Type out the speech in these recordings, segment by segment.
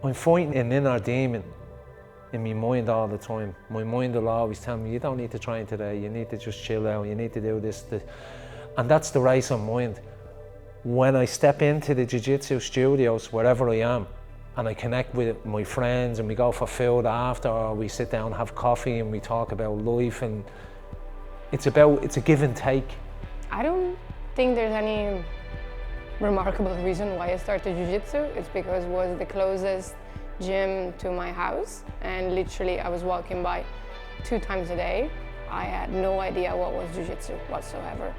I'm fighting an inner demon in my mind all the time. My mind will always tell me, you don't need to train today, you need to just chill out, you need to do this. And that's the race on mind. When I step into the jiu-jitsu studios, wherever I am, and I connect with my friends and we go for food after, or we sit down and have coffee and we talk about life, and it's a give and take. I don't think there's any remarkable reason why I started jiu-jitsu. It's because it was the closest gym to my house, and literally I was walking by 2 times a day. I had no idea what was jiu-jitsu whatsoever.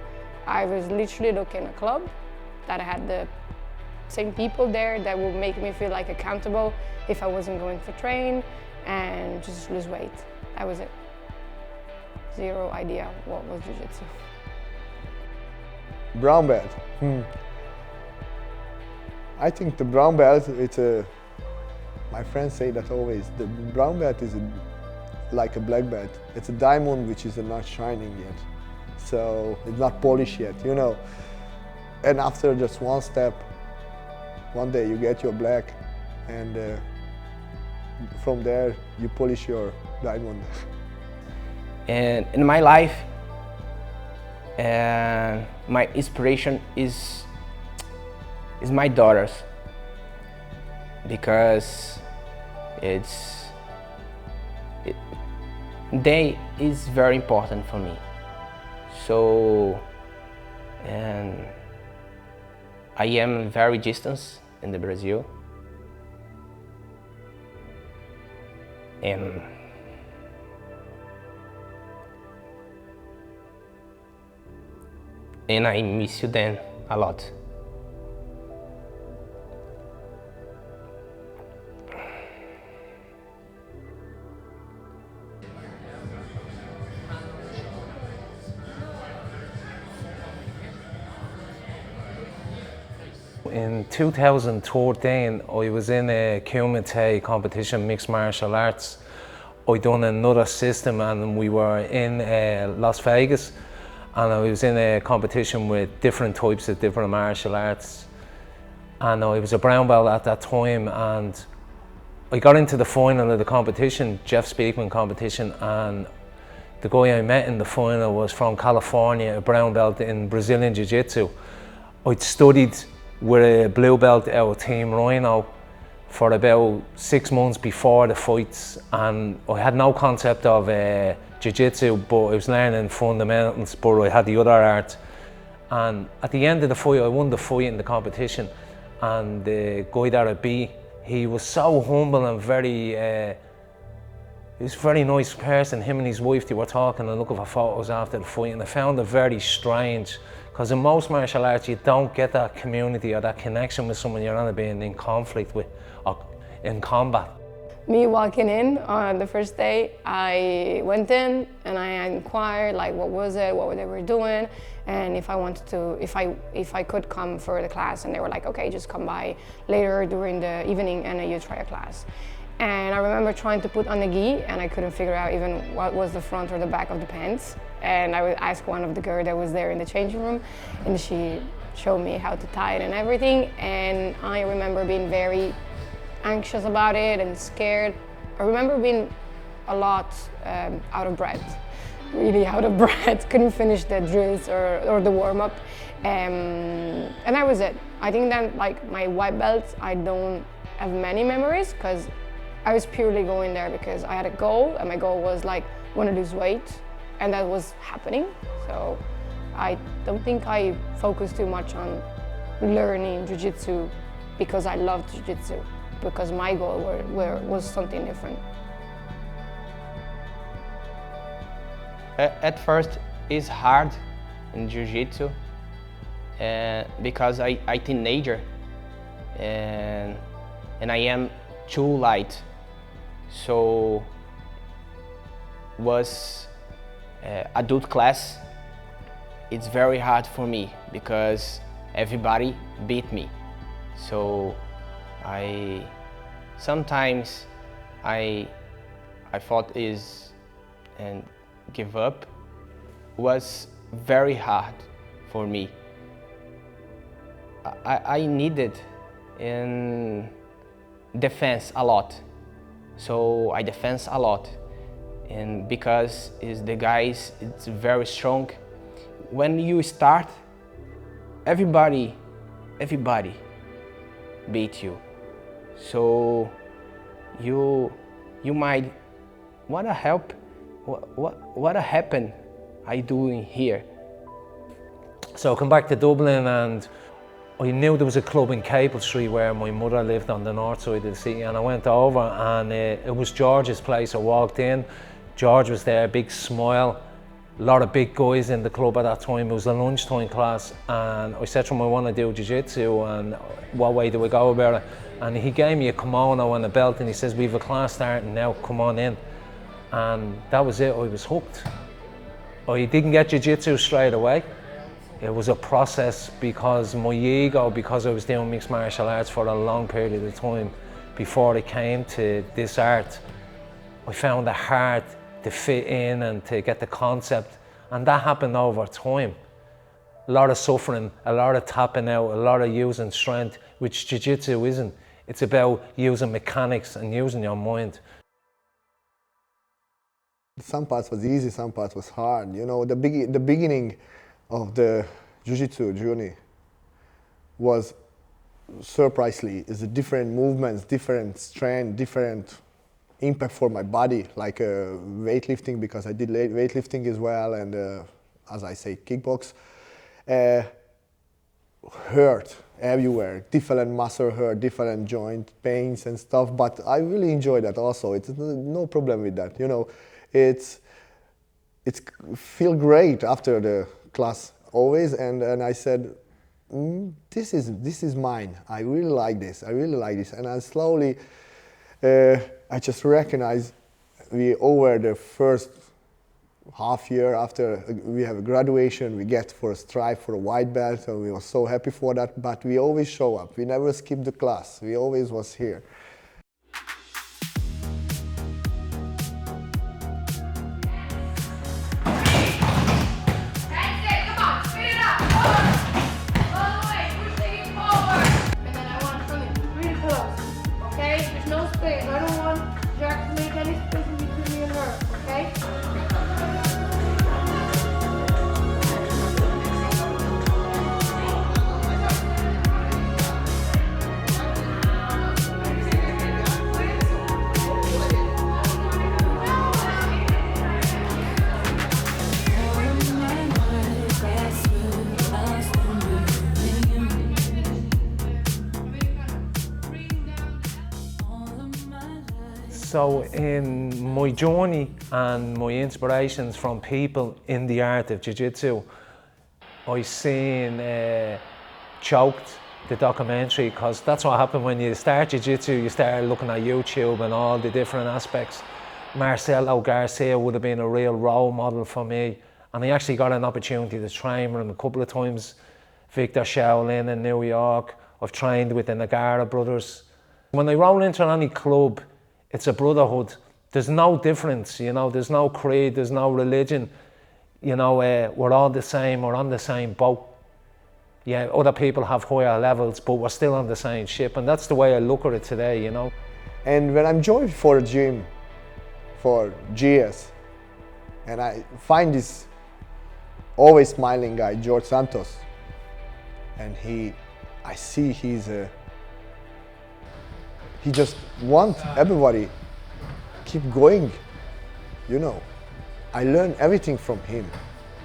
I was literally looking at a club that had the same people there that would make me feel like accountable if I wasn't going to train, and just lose weight. That was it. Zero idea what was jiu-jitsu. Brown belt. I think the brown belt, my friends say that always, the brown belt is like a black belt. It's a diamond which is not shining yet. So it's not polished yet, you know. And after just one step, one day you get your black, and from there you polish your diamond. And in my life, my inspiration is my daughters, because they is very important for me. So, and I am very distant in the Brazil, and I miss you then a lot. In 2013, I was in a Kumite competition, mixed martial arts. I done another system, and we were in Las Vegas, and I was in a competition with different types of different martial arts. And I was a brown belt at that time, and I got into the final of the competition, Jeff Speakman competition, and the guy I met in the final was from California, a brown belt in Brazilian Jiu Jitsu. I'd studied with a blue belt out of Team Rhino for about 6 months before the fights, and I had no concept of jiu-jitsu, but I was learning fundamentals, but I had the other art. And at the end of the fight, I won the fight in the competition, and the guy that I beat, he was so humble and he was a very nice person. Him and his wife, they were talking and looking for photos after the fight, and I found it very strange, because in most martial arts you don't get that community or that connection with someone you're not being in conflict with or in combat. Me walking in on the first day, I went in and I inquired like what was it, what they were doing, and if I could come for the class, and they were like, okay, just come by later during the evening and you try a class. And I remember trying to put on the gi, and I couldn't figure out even what was the front or the back of the pants. And I would ask one of the girls that was there in the changing room, and she showed me how to tie it and everything. And I remember being very anxious about it and scared. I remember being a lot out of breath, really out of breath. Couldn't finish the drills or the warm-up. And that was it. I think that like my white belts, I don't have many memories, because I was purely going there because I had a goal, and my goal was like, want to lose weight, and that was happening. So I don't think I focused too much on learning jiu-jitsu because I loved jiu-jitsu, because my goal was something different. At first, it's hard in jiu-jitsu because I teenager, and I am too light. So was adult class, it's very hard for me because everybody beat me. So sometimes I thought and give up. Was very hard for me. I needed defense a lot. So I defense a lot, and because the guys, it's very strong. When you start, everybody beat you. So you might what happened I doing here. So I come back to Dublin, and I knew there was a club in Capel Street where my mother lived on the north side of the city, and I went over, and it was George's place. I walked in, George was there, big smile, a lot of big guys in the club at that time. It was a lunchtime class, and I said to him I want to do jiu-jitsu, and what way do we go about it? And he gave me a kimono and a belt, and he says, we have a class starting now, come on in. And that was it, I was hooked. I didn't get jiu-jitsu straight away. It was a process, because my ego, because I was doing mixed martial arts for a long period of time before I came to this art, I found it hard to fit in and to get the concept, and that happened over time. A lot of suffering, a lot of tapping out, a lot of using strength, which jiu-jitsu isn't. It's about using mechanics and using your mind. Some parts was easy, some parts was hard. You know, the beginning of the jiu-jitsu journey was surprisingly, is a different movements, different strength, different impact for my body, like weightlifting, because I did weightlifting as well, and as I say, kickbox. Hurt everywhere, different muscle hurt, different joint pains and stuff, but I really enjoy that also. It's no problem with that, you know. It's feel great after the class always, and I said, this is mine. I really like this. I really like this, and I slowly, I just recognize we over the first half year after we have a graduation, we get for a stripe for a white belt, so we were so happy for that. But we always show up. We never skip the class. We always was here. So in my journey and my inspirations from people in the art of jiu-jitsu, I seen Choked, the documentary, because that's what happened when you start jiu-jitsu. You start looking at YouTube and all the different aspects. Marcelo Garcia would have been a real role model for me, and I actually got an opportunity to train with him a couple of times. Victor Shaolin in New York. I've trained with the Nagara brothers. When I roll into any club, it's a brotherhood. There's no difference, you know, there's no creed, there's no religion. You know, we're all the same, we're on the same boat. Yeah, other people have higher levels, but we're still on the same ship, and that's the way I look at it today, you know. And when I'm joined for a gym, for GS, and I find this always smiling guy, George Santos, and I see he just wants everybody keep going, you know. I learn everything from him.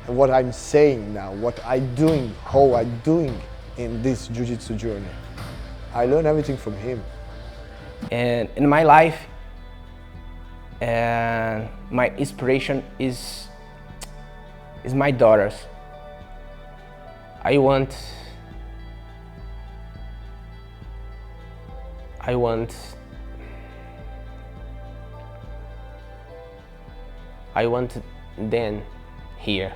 And what I'm saying now, what I'm doing, how I'm doing in this jiu-jitsu journey. I learn everything from him. And in my life, and my inspiration is my daughters. I want them here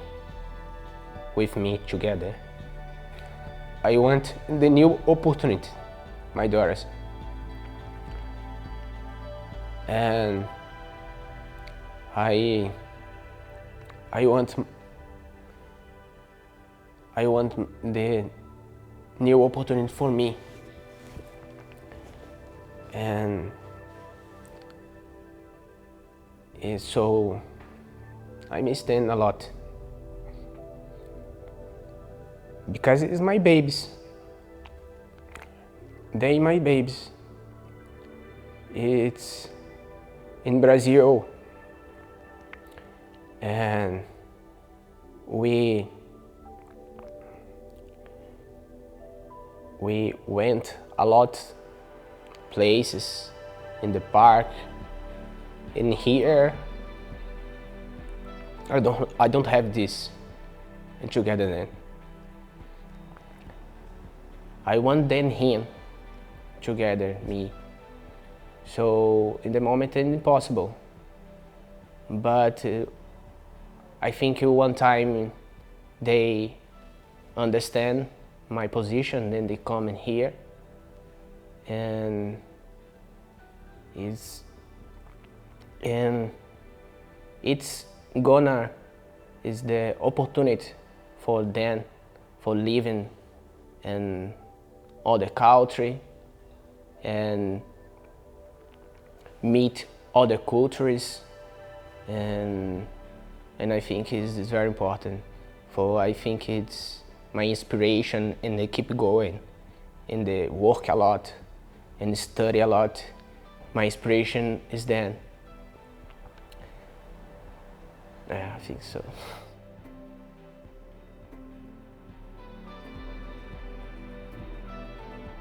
with me together. I want the new opportunity, my daughters. And I want the new opportunity for me. And so I miss them a lot because it's my babies. They my babies. It's in Brazil, and we went a lot places in the park. In here, I don't have this and together then. I want then him together, me. So in the moment it's impossible. But I think one time they understand my position, then they come in here, and it's gonna is the opportunity for them for living in other country and meet other cultures, and I think it's very important. For I think it's my inspiration, and they keep going, and they work a lot and study a lot. My inspiration is then. Yeah, I think so.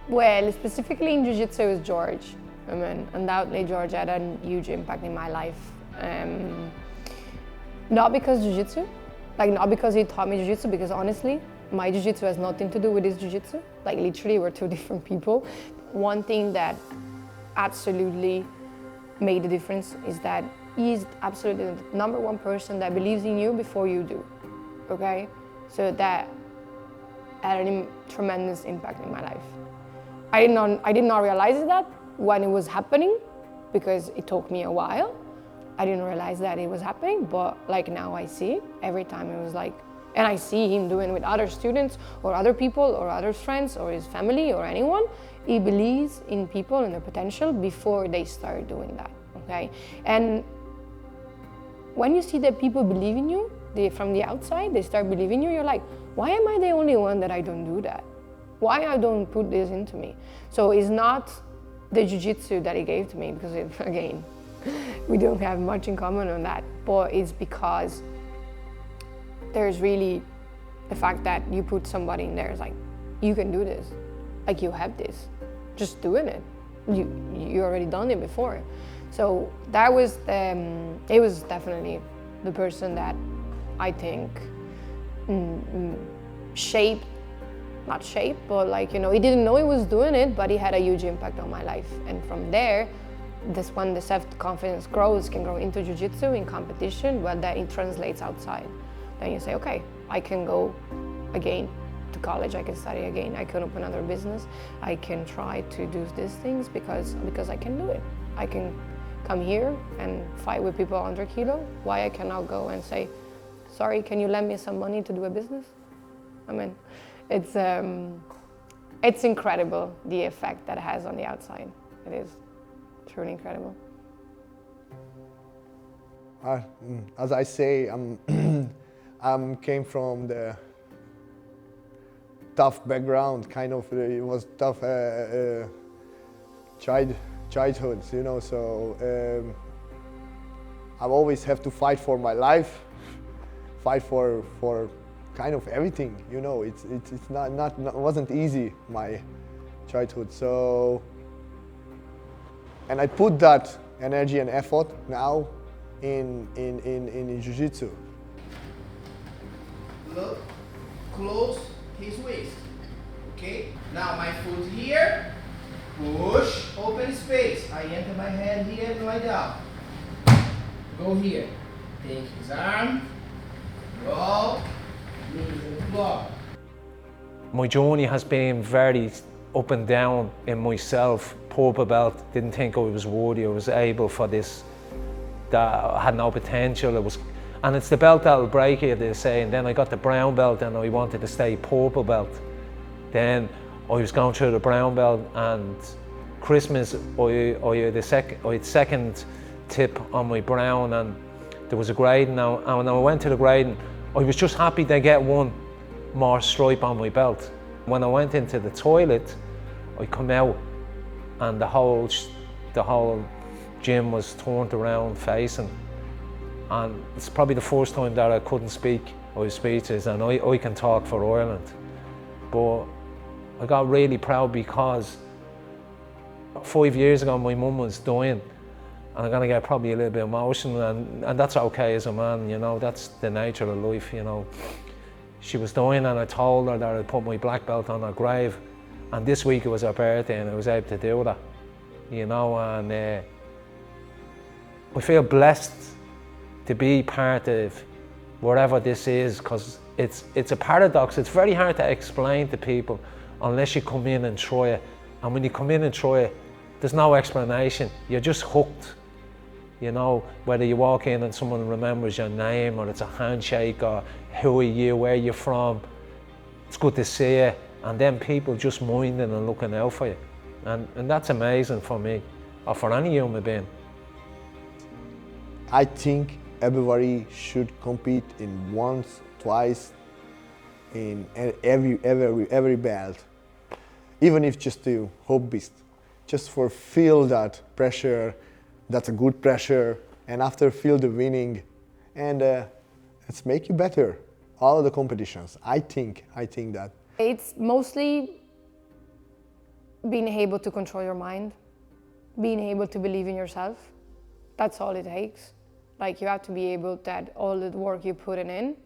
Well, specifically in Jiu-Jitsu is George. I mean, undoubtedly George had a huge impact in my life. Not because Jiu-Jitsu, like not because he taught me Jiu-Jitsu, because honestly, my Jiu-Jitsu has nothing to do with his Jiu-Jitsu. Like literally, we're two different people. One thing that absolutely made the difference is that he's absolutely the number one person that believes in you before you do, okay? So that had a tremendous impact in my life. I did not realize that when it was happening, because it took me a while. I didn't realize that it was happening, but like now I see it. Every time it was like, and I see him doing it with other students or other people or other friends or his family or anyone. He believes in people and their potential before they start doing that, okay? And when you see that people believe in you, from the outside, they start believing you, you're like, why am I the only one that I don't do that? Why I don't put this into me? So it's not the Jiu-Jitsu that he gave to me, because again, we don't have much in common on that, but it's because there's really the fact that you put somebody in there, it's like, you can do this, like you have this, just doing it. You already done it before. So that was, it was definitely the person that I think not shaped, but like, you know, he didn't know he was doing it, but he had a huge impact on my life. And from there, this when the self-confidence grows, can grow into Jiu-Jitsu in competition, well, then it translates outside. Then you say, okay, I can go again to college, I can study again, I can open another business, I can try to do these things because I can do it. I can come here and fight with people under kilo. Why I cannot go and say, sorry, can you lend me some money to do a business? I mean, it's incredible, the effect that it has on the outside. It is truly incredible. As I say, I came from the tough background, kind of, it was tough childhood, you know, so I always have to fight for my life, fight for kind of everything, you know. It's not wasn't easy, my childhood. So, and I put that energy and effort now in Jiu-Jitsu. Look, close his waist. Okay. Now my foot here. Push. Open space. I enter my hand here and lie down. Go here. Take his arm. Go. My journey has been very up and down in myself. Purple belt, didn't think I was worthy, I was able for this, that I had no potential. And it's the belt that'll break you, they say. And then I got the brown belt and I wanted to stay purple belt. Then I was going through the brown belt and Christmas, I had second tip on my brown, and there was a grading now, and when I went to the grading, I was just happy to get one more stripe on my belt. When I went into the toilet, I come out and the whole gym was turned around facing, and it's probably the first time that I couldn't speak. I was speechless, and I can talk for Ireland. But I got really proud because 5 years ago my mum was dying, and I'm gonna get probably a little bit emotional, and that's okay as a man, you know, that's the nature of life, you know. She was dying and I told her that I'd put my black belt on her grave, and this week it was her birthday and I was able to do that, you know, and I feel blessed to be part of whatever this is, because it's a paradox. It's very hard to explain to people unless you come in and try it, and when you come in and try it, there's no explanation, you're just hooked. You know, whether you walk in and someone remembers your name, or it's a handshake, or who are you, where you're from, it's good to see you, and then people just minding and looking out for you. And that's amazing for me, or for any human being. I think everybody should compete in once, twice, in every belt. Even if just to hobbyist, just for feel that pressure, that's a good pressure, and after feel the winning, and it's make you better. All of the competitions, I think that. It's mostly being able to control your mind, being able to believe in yourself. That's all it takes. Like, you have to be able that all the work you put in,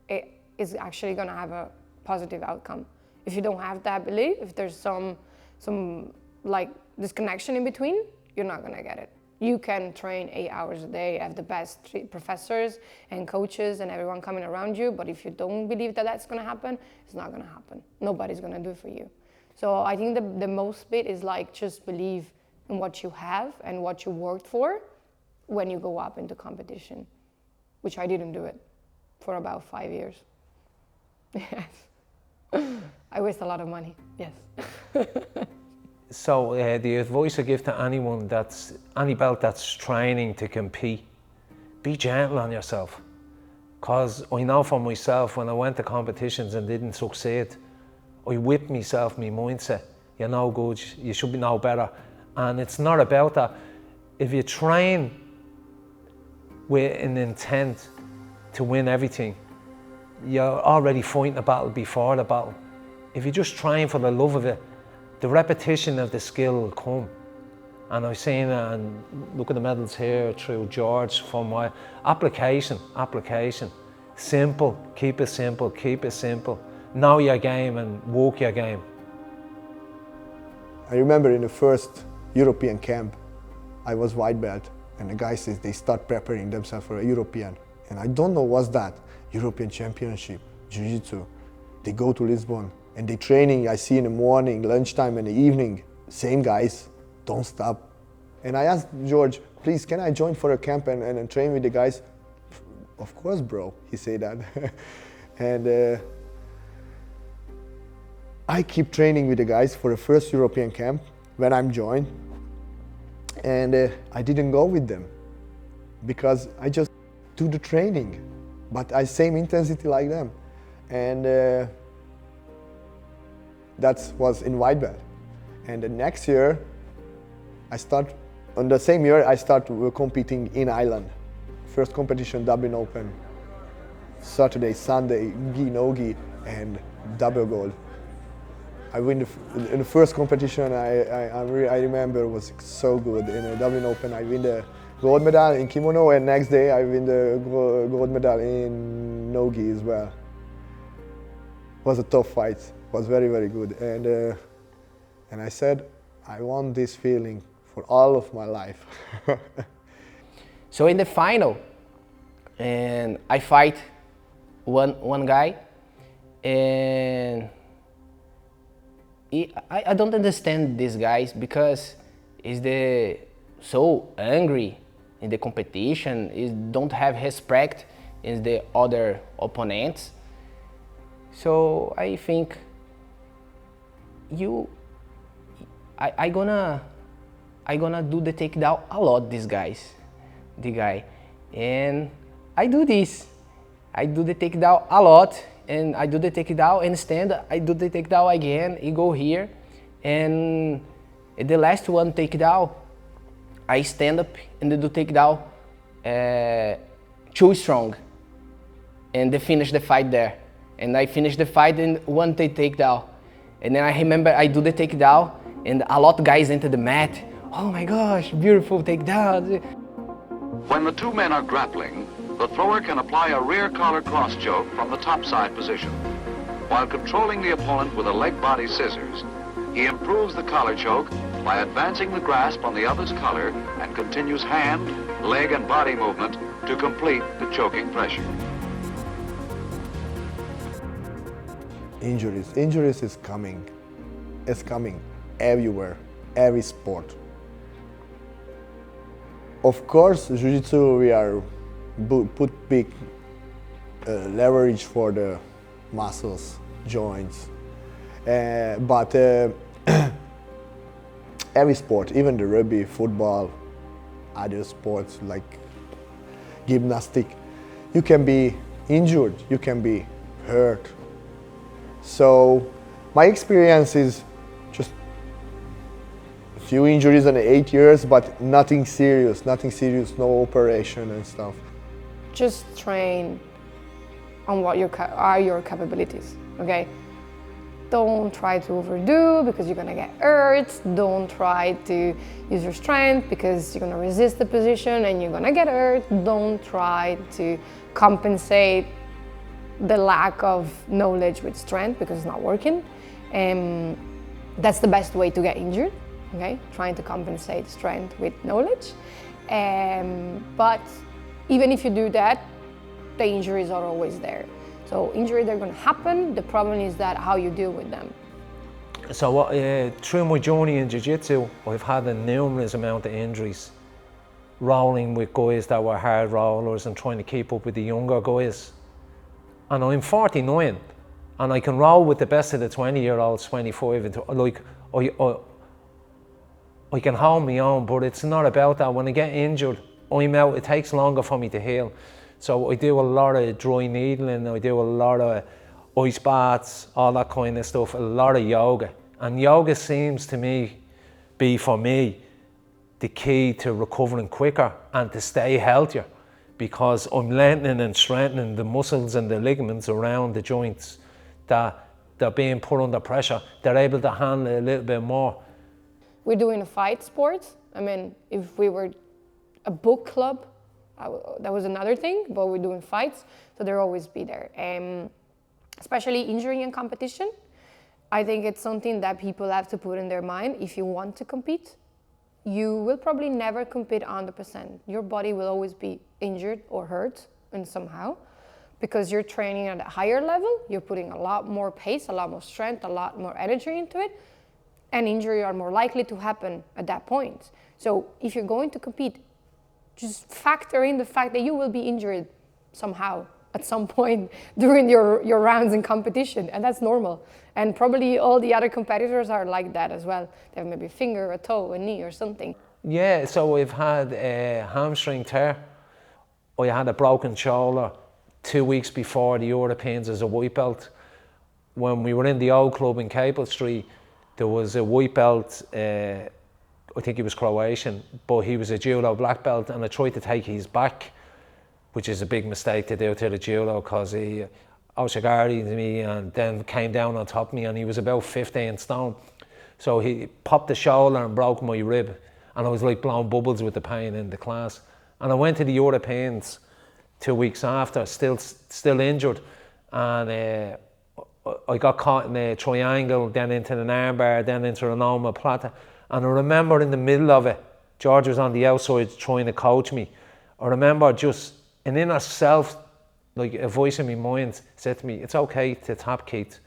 it is actually gonna have a positive outcome. If you don't have that belief, if there's some like disconnection in between, you're not gonna get it. You can train 8 hours a day, have the best professors and coaches and everyone coming around you, but if you don't believe that that's gonna happen, it's not gonna happen. Nobody's gonna do it for you. So I think the most bit is like, just believe in what you have and what you worked for when you go up into competition, which I didn't do it for about 5 years. Yes. I waste a lot of money, yes. So the advice I give to anyone any belt that's training to compete, be gentle on yourself. Because I know for myself, when I went to competitions and didn't succeed, I whipped myself, my mindset. You're no good, you should be no better. And it's not about that. If you train with an intent to win everything, you're already fighting a battle before the battle. If you just train for the love of it, the repetition of the skill will come. And I've seen it, and look at the medals here through George from my application. Simple, keep it simple, keep it simple. Know your game and walk your game. I remember in the first European camp, I was white belt, and the guy says they start preparing themselves for a European. And I don't know what's that, European Championship, Jiu Jitsu. They go to Lisbon, and they training, I see in the morning, lunchtime and the evening, same guys, don't stop. And I asked George, please, can I join for a camp and train with the guys? Of course, bro, he said that. And I keep training with the guys for the first European camp when I'm joined. And I didn't go with them because I just do the training, but I same intensity like them. And that was in white belt. And the next year, on the same year, I start competing in Ireland. First competition, Dublin Open. Saturday, Sunday, gi, no gi, and double gold. I win in the first competition. I remember was so good. In the Dublin Open, I win the gold medal in kimono, and next day I win the gold medal in no gi as well. It was a tough fight. It was very, very good. And I said, I want this feeling for all of my life. So in the final, and I fight one guy, and I don't understand these guys because he's so angry in the competition, he don't have respect in the other opponents. So I think I gonna I gonna do the takedown a lot, the guy. And I do this. I do the takedown a lot, and I do the takedown and stand, I do the takedown again, he go here. And the last one takedown, I stand up and do takedown too strong. And they finish the fight there. And I finish the fight in one takedown. And then I remember I do the takedown and a lot of guys enter the mat. Oh my gosh, beautiful takedown. When the two men are grappling, the thrower can apply a rear collar cross choke from the topside position. While controlling the opponent with a leg body scissors, he improves the collar choke by advancing the grasp on the other's collar and continues hand, leg, and body movement to complete the choking pressure. Injuries is coming. It's coming everywhere, every sport. Of course, Jiu-Jitsu, we are put big leverage for the muscles, joints. But every sport, even the rugby, football, other sports like gymnastics, you can be injured, you can be hurt. So my experience is just a few injuries in 8 years, but nothing serious, no operation and stuff. Just train on what are your capabilities, okay? Don't try to overdo because you're gonna get hurt. Don't try to use your strength because you're gonna resist the position and you're gonna get hurt. Don't try to compensate the lack of knowledge with strength because it's not working. That's the best way to get injured, okay? Trying to compensate strength with knowledge. But even if you do that, the injuries are always there. So injuries, they're gonna happen. The problem is that how you deal with them. So through my journey in Jiu-Jitsu, I've had a numerous amount of injuries. Rolling with guys that were hard rollers and trying to keep up with the younger guys. And I'm 49, and I can roll with the best of the 20-year-olds, 25, and like I can hold my own, but it's not about that. When I get injured, I'm out. It takes longer for me to heal. So I do a lot of dry needling, I do a lot of ice baths, all that kind of stuff, a lot of yoga. And yoga seems to me be, for me, the key to recovering quicker and to stay healthier, because I'm lengthening and strengthening the muscles and the ligaments around the joints that they're being put under pressure. They're able to handle it a little bit more. We're doing a fight sport. I mean, if we were a book club, that was another thing, but we're doing fights, so they'll always be there. Especially injury and competition. I think it's something that people have to put in their mind. If you want to compete, you will probably never compete 100%. Your body will always be injured or hurt in somehow, because you're training at a higher level, you're putting a lot more pace, a lot more strength, a lot more energy into it, and injury are more likely to happen at that point. So if you're going to compete, just factor in the fact that you will be injured somehow at some point during your rounds in competition, and that's normal. And probably all the other competitors are like that as well. They have maybe a finger, a toe, a knee or something. Yeah, so we've had a hamstring tear. I had a broken shoulder 2 weeks before the Europeans as a white belt. When we were in the old club in Capel Street, there was a white belt, I think he was Croatian, but he was a judo black belt, and I tried to take his back, which is a big mistake to do to the judo, because he oshigari'd me and then came down on top of me, and he was about 15 stone. So he popped the shoulder and broke my rib, and I was like blowing bubbles with the pain in the class. And I went to the Europeans 2 weeks after, still injured, and I got caught in a triangle, then into an armbar, then into an omoplata. And I remember in the middle of it, George was on the outside trying to coach me. I remember just an inner self, like a voice in my mind said to me, "It's okay to tap, Keith."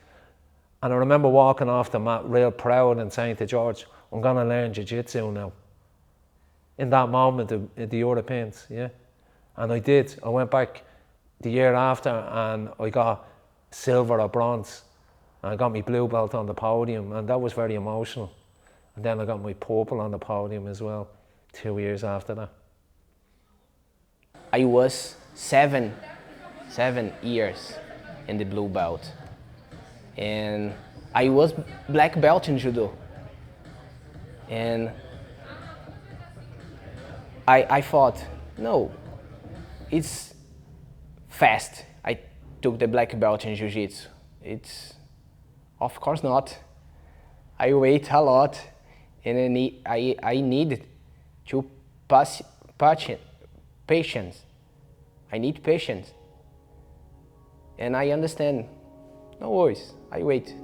And I remember walking off the mat real proud and saying to George, "I'm gonna learn Jiu-Jitsu now." In that moment at the Europeans, yeah. And I did. I went back the year after and I got silver or bronze. And I got my blue belt on the podium, and that was very emotional. And then I got my purple on the podium as well, 2 years after that. I was seven years in the blue belt. And I was black belt in judo. And I thought, no, it's fast. I took the black belt in jiu-jitsu. It's, of course not. I wait a lot, and I needed to patience. I need patience. And I understand, no worries, I wait.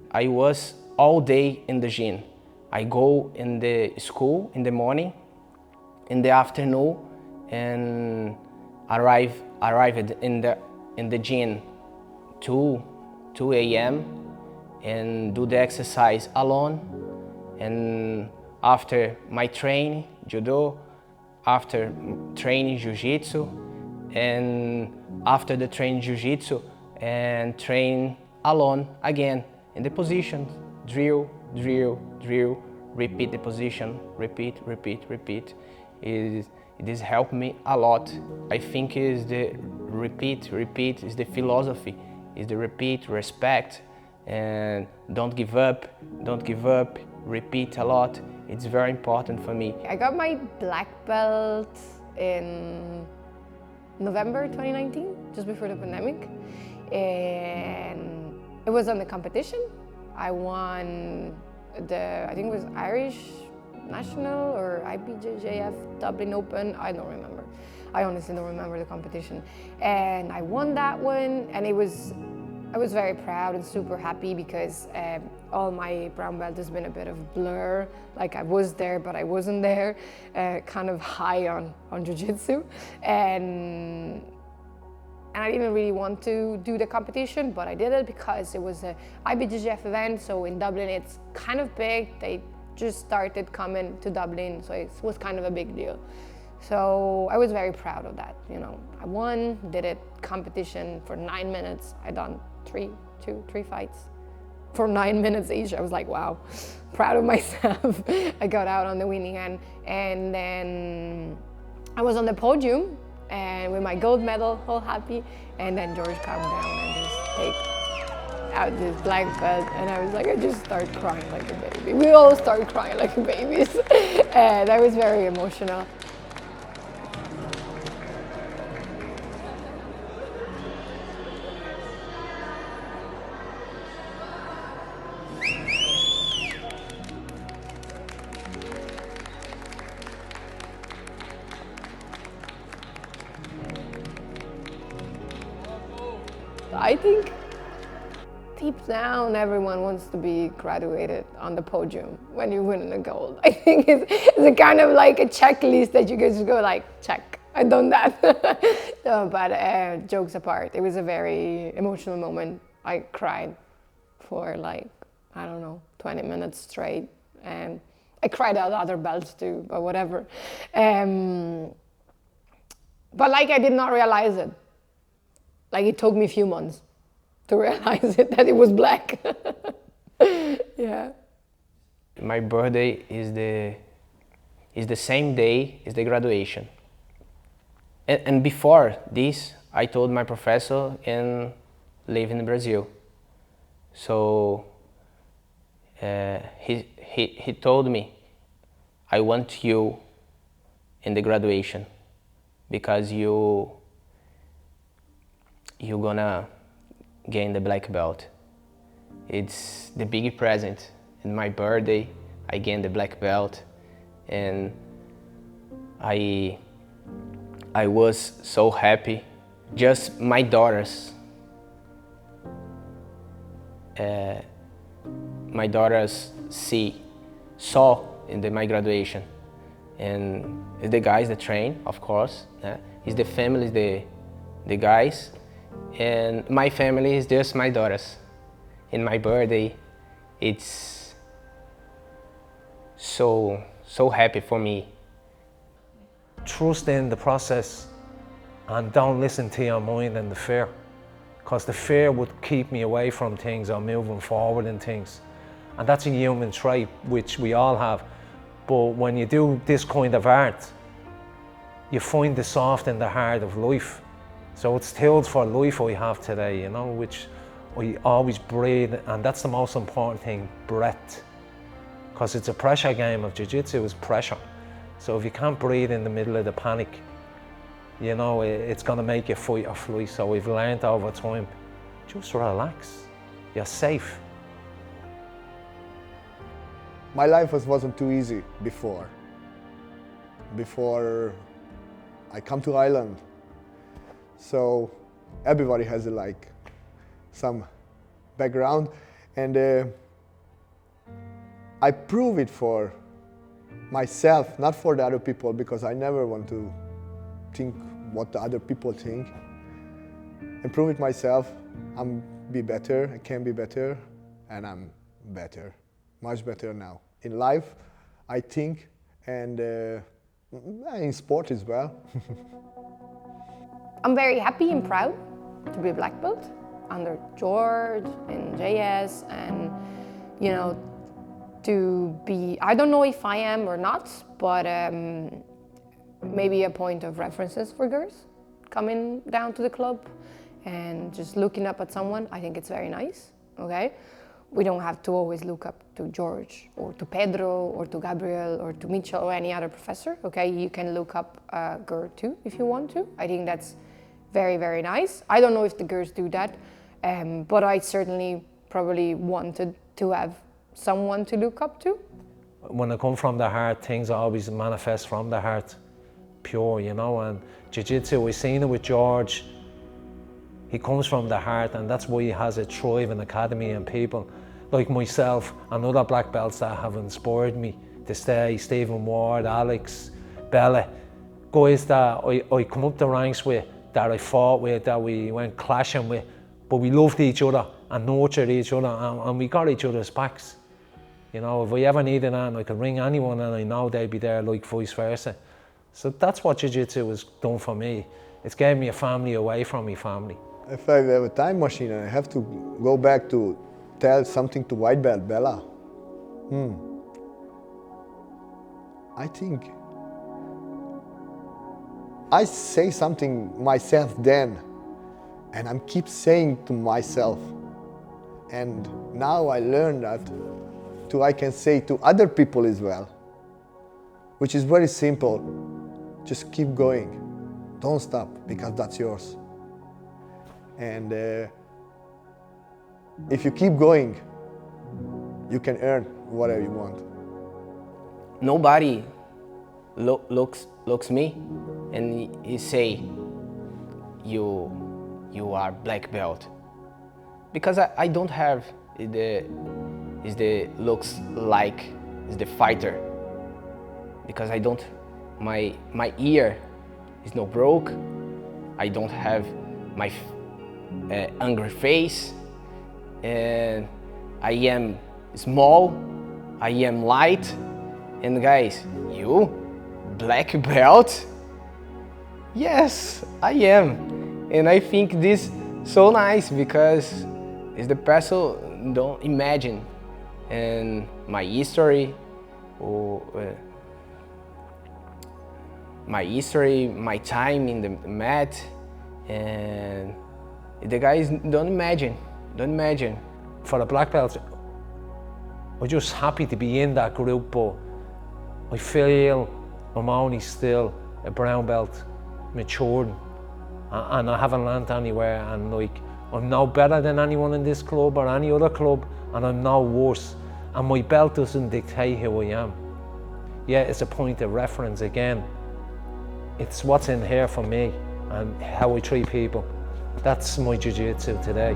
I was all day in the gym. I go in the school in the morning, in the afternoon, and arrived in the gym 2 a.m. and do the exercise alone. And after my training judo, after training jiu-jitsu, and after the training jiu-jitsu, and train alone again in the position, drill, repeat the position, repeat. It has helped me a lot. I think is the repeat is the philosophy, is the repeat, respect, and don't give up, repeat a lot. It's very important for me. I got my black belt in November 2019, just before the pandemic, and it was on the competition. I won I think it was Irish National or IBJJF Dublin Open, I don't remember. I honestly don't remember the competition. And I won that one, and I was very proud and super happy because all my brown belt has been a bit of blur. Like I was there, but I wasn't there, kind of high on jiu-jitsu. And I didn't really want to do the competition, but I did it because it was a IBJJF event, so in Dublin it's kind of big. They just started coming to Dublin, so it was kind of a big deal. So I was very proud of that, you know. I won, did it competition for 9 minutes. I done three fights for 9 minutes each. I was like, wow, proud of myself. I got out on the winning end, and then I was on the podium and with my gold medal, all happy, and then George calmed down and just take out this black belt, and I was like, I just started crying like a baby. We all started crying like babies, and I was very emotional. I think deep down everyone wants to be graduated on the podium when you win a gold. I think it's a kind of like a checklist that you just go like, check, I've done that. No, but jokes apart, it was a very emotional moment. I cried for like, I don't know, 20 minutes straight. And I cried at other belts too, but whatever. But like I did not realize it. Like it took me a few months to realize it, that it was black. Yeah. My birthday is the same day as the graduation. And before this, I told my professor and live in Brazil. So he told me, I want you in the graduation because you're gonna gain the black belt. It's the big present. In my birthday, I gained the black belt, and I was so happy. Just my daughters, saw in my graduation, and it's the guys that train, of course. It's the family, the guys, and my family is just my daughters. In my birthday, it's so happy for me. Trust in the process and don't listen to your mind and the fear, because the fear would keep me away from things or moving forward in things. And that's a human trait, which we all have. But when you do this kind of art, you find the soft and the hard of life. So it's tools for life I have today, you know, which I always breathe, and that's the most important thing, breath. Because it's a pressure game of jiu-jitsu, is pressure. So if you can't breathe in the middle of the panic, you know, it's gonna make you fight or flight. So we've learned over time, just relax, you're safe. My life wasn't too easy before. Before I come to Ireland. So everybody has like some background, and I prove it for myself, not for the other people, because I never want to think what the other people think. And prove it myself, I'm be better, I can be better, and I'm better, much better now. In life, I think, and in sport as well. I'm very happy and proud to be a black belt under George and JS, and you know, to be, I don't know if I am or not, but maybe a point of references for girls coming down to the club and just looking up at someone. I think it's very nice, okay? We don't have to always look up to George or to Pedro or to Gabriel or to Mitchell or any other professor, okay? You can look up a girl too if you want to. I think that's very, very nice. I don't know if the girls do that, but I certainly probably wanted to have someone to look up to. When I come from the heart, things always manifest from the heart, pure, you know, and jiu-jitsu, we've seen it with George. He comes from the heart, and that's why he has a thriving academy, and people like myself and other black belts that have inspired me to stay, Stephen Ward, Alex, Bela, guys that I come up the ranks with, that I fought with, that we went clashing with, but we loved each other and nurtured each other, and we got each other's backs. You know, if we ever needed that, I could ring anyone and I know they'd be there, like vice versa. So that's what jiu-jitsu has done for me. It's gave me a family away from me family. If I have a time machine and I have to go back to tell something to white belt Bela, I think I say something myself then, and I keep saying to myself, and now I learned that I can say to other people as well, which is very simple. Just keep going, don't stop, because that's yours. And if you keep going, you can earn whatever you want. Nobody looks me and he say, you are black belt, because I don't have the looks like is the fighter, because I don't, my ear is not broke, I don't have my angry face, and I am small, I am light, and guys, you black belt? Yes, I am, and I think this so nice, because it's the person don't imagine, and my history, my time in the mat, and the guys don't imagine. For the black belts, I'm just happy to be in that group, but I feel I'm only still a brown belt, matured, and I haven't learned anywhere, and like, I'm no better than anyone in this club or any other club, and I'm no worse, and my belt doesn't dictate who I am. Yeah, it's a point of reference again. It's what's in here for me and how I treat people. That's my jiu-jitsu today.